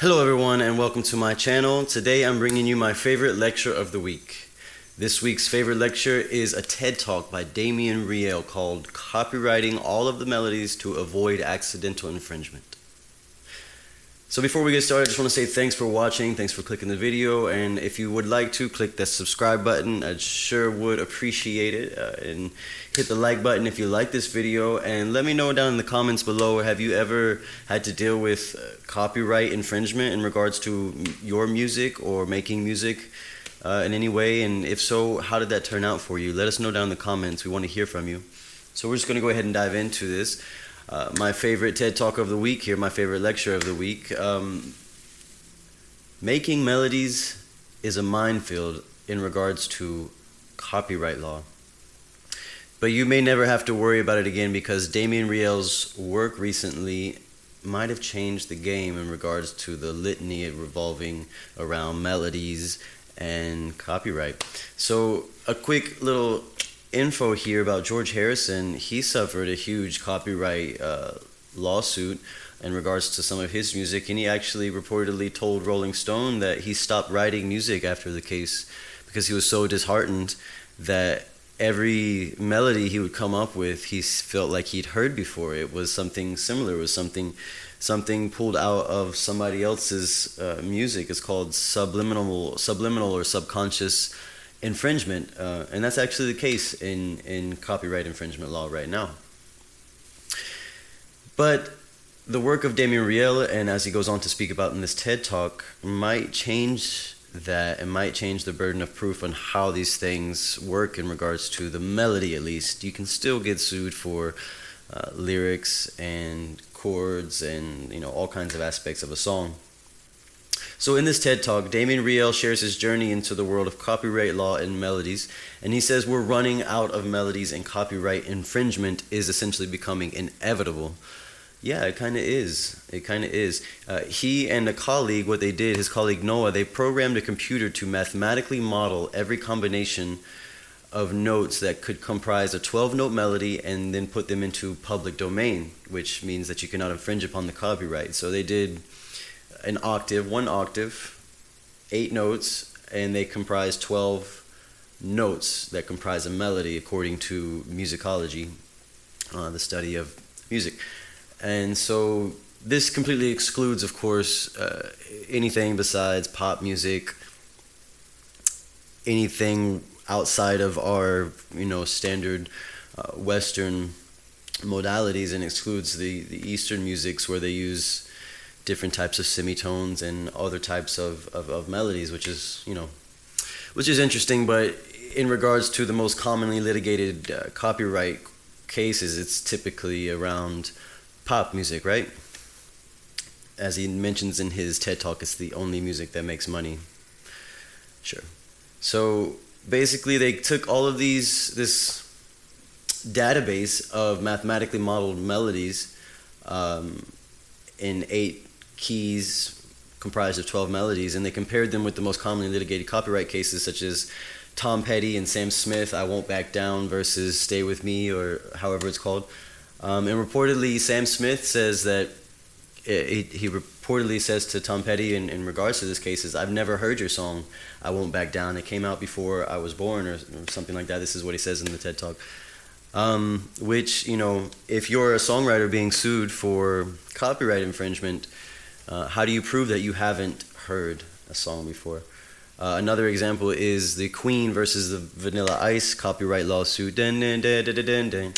Hello everyone and welcome to my channel. Today I'm bringing you my favorite lecture of the week. This week's favorite lecture is a TED Talk by Damian Riel called Copywriting All of the Melodies to Avoid Accidental Infringement. So before we get started, I just want to say thanks for watching, thanks for clicking the video, and if you would like to, click that subscribe button. I sure would appreciate it, and hit the like button if you like this video, and let me know down in the comments below, have you ever had to deal with copyright infringement in regards to your music or making music in any way, and if so, how did that turn out for you? Let us know down in the comments. We want to hear from you. So we're just going to go ahead and dive into this. My favorite TED Talk of the week here, my favorite lecture of the week. Making melodies is a minefield in regards to copyright law. But you may never have to worry about it again because Damian Riel's work recently might have changed the game in regards to the litany revolving around melodies and copyright. So a quick little info here about George Harrison. He suffered a huge copyright lawsuit in regards to some of his music, and he actually reportedly told Rolling Stone that he stopped writing music after the case because he was so disheartened that every melody he would come up with he felt like he'd heard before. It was something similar. It was something pulled out of somebody else's music. It's called subliminal or subconscious infringement, and that's actually the case in copyright infringement law right now. But the work of Damian Riel, and as he goes on to speak about in this TED Talk, might change that and might change the burden of proof on how these things work in regards to the melody. At least you can still get sued for lyrics and chords and all kinds of aspects of a song. So in this TED Talk, Damian Riel shares his journey into the world of copyright law and melodies, and he says we're running out of melodies and copyright infringement is essentially becoming inevitable. Yeah, it kind of is. It kind of is. He and a colleague, what they did, his colleague Noah, they programmed a computer to mathematically model every combination of notes that could comprise a 12-note melody and then put them into public domain, which means that you cannot infringe upon the copyright. So they did one octave, 8 notes, and they comprise 12 notes that comprise a melody according to musicology, the study of music. And so this completely excludes, of course, anything besides pop music, anything outside of our, standard Western modalities, and excludes the Eastern musics where they use different types of semitones and other types of melodies, which is interesting. But in regards to the most commonly litigated copyright cases, it's typically around pop music, right? As he mentions in his TED Talk, it's the only music that makes money. Sure. So basically they took all of this database of mathematically modeled melodies in 8 keys comprised of 12 melodies, and they compared them with the most commonly litigated copyright cases such as Tom Petty and Sam Smith, I Won't Back Down versus Stay With Me, or however it's called. And reportedly Sam Smith says that he reportedly says to Tom Petty in regards to this case is, I've never heard your song I Won't Back Down. It came out before I was born, or something like that. This is what he says in the TED Talk. Which, if you're a songwriter being sued for copyright infringement, how do you prove that you haven't heard a song before? Another example is the Queen versus the Vanilla Ice copyright lawsuit. Ding, ding, ding, ding, ding, ding, ding,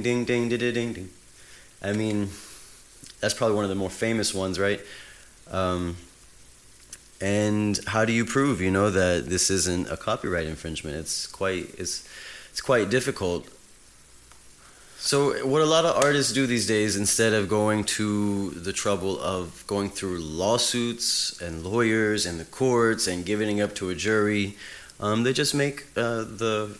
ding, ding, ding, ding, ding. I mean, that's probably one of the more famous ones, right? And how do you prove, that this isn't a copyright infringement? It's quite difficult. So what a lot of artists do these days, instead of going to the trouble of going through lawsuits and lawyers and the courts and giving it up to a jury, they just make the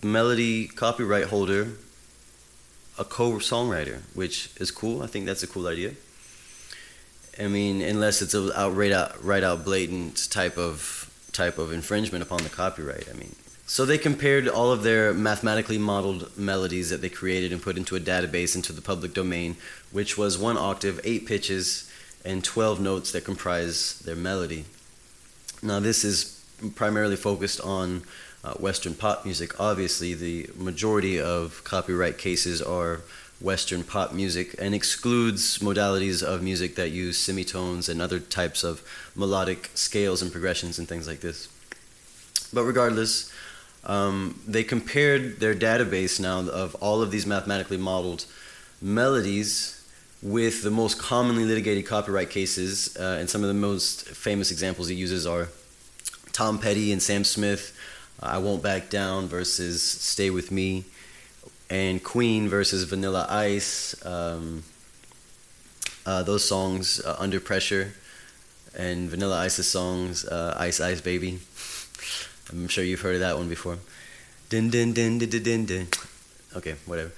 melody copyright holder a co-songwriter, which is cool. I think that's a cool idea. I mean, unless it's a right out blatant type of infringement upon the copyright. I mean, So they compared all of their mathematically modeled melodies that they created and put into a database into the public domain, which was 1 octave, 8 pitches, and 12 notes that comprise their melody. Now this is primarily focused on Western pop music. Obviously, the majority of copyright cases are Western pop music and excludes modalities of music that use semitones and other types of melodic scales and progressions and things like this. But regardless, they compared their database now of all of these mathematically modeled melodies with the most commonly litigated copyright cases, and some of the most famous examples he uses are Tom Petty and Sam Smith, I Won't Back Down versus Stay With Me, and Queen versus Vanilla Ice, those songs, Under Pressure, and Vanilla Ice's songs, Ice Ice Baby. I'm sure you've heard of that one before. Din din din din din din din. Okay, whatever.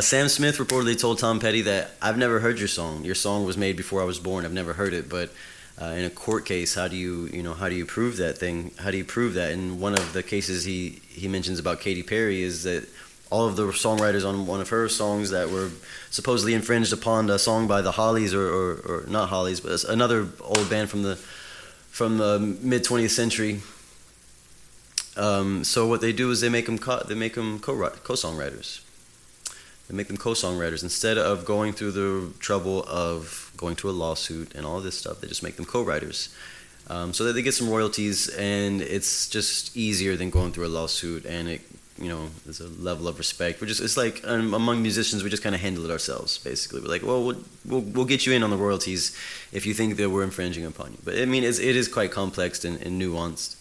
Sam Smith reportedly told Tom Petty that, I've never heard your song. Your song was made before I was born. I've never heard it. But in a court case, how do you prove that thing? How do you prove that? And one of the cases he mentions about Katy Perry is that all of the songwriters on one of her songs that were supposedly infringed upon a song by the Hollies, or not Hollies, but another old band from the mid 20th century. So what they do is they make them co-songwriters. They make them co-songwriters instead of going through the trouble of going to a lawsuit and all this stuff. They just make them co-writers, so that they get some royalties, and it's just easier than going through a lawsuit. And it, there's a level of respect. It's like among musicians, we just kind of handle it ourselves. Basically, we're like, well, we'll get you in on the royalties if you think that we're infringing upon you. But I mean, it is quite complex and nuanced.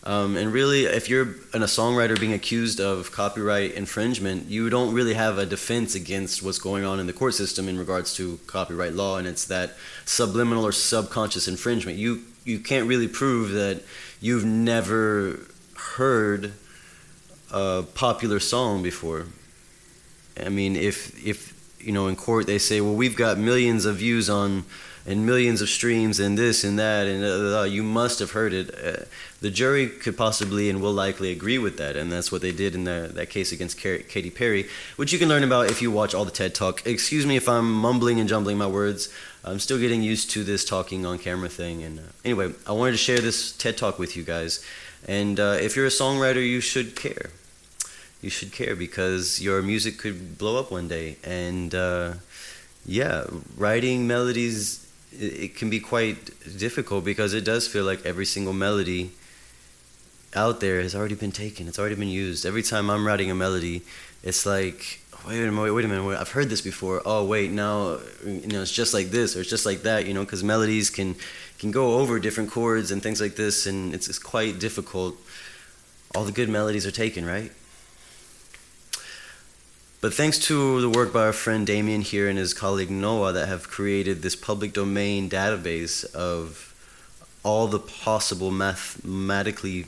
And really, if you're a songwriter being accused of copyright infringement, you don't really have a defense against what's going on in the court system in regards to copyright law, and it's that subliminal or subconscious infringement. You can't really prove that you've never heard a popular song before. I mean, if in court they say, well, we've got millions of views on and millions of streams and this and that, and you must have heard it. The jury could possibly and will likely agree with that, and that's what they did in that case against Katy Perry, which you can learn about if you watch all the TED Talk. Excuse me if I'm mumbling and jumbling my words. I'm still getting used to this talking on camera thing. And anyway, I wanted to share this TED Talk with you guys. And if you're a songwriter, you should care. You should care because your music could blow up one day. And writing melodies, it can be quite difficult because it does feel like every single melody out there has already been taken. It's already been used. Every time I'm writing a melody, it's like, wait a minute, I've heard this before. Oh wait, now it's just like this or it's just like that. Because melodies can go over different chords and things like this, and it's quite difficult. All the good melodies are taken, right? But thanks to the work by our friend Damian here and his colleague Noah that have created this public domain database of all the possible mathematically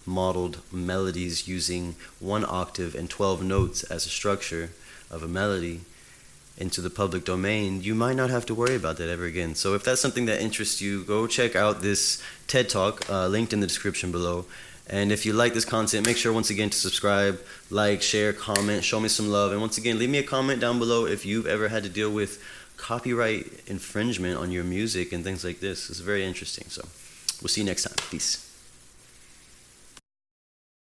modeled melodies using 1 octave and 12 notes as a structure of a melody into the public domain, you might not have to worry about that ever again. So if that's something that interests you, go check out this TED Talk, linked in the description below. And if you like this content, make sure once again to subscribe, like, share, comment, show me some love. And once again, leave me a comment down below if you've ever had to deal with copyright infringement on your music and things like this. It's very interesting. So we'll see you next time. Peace.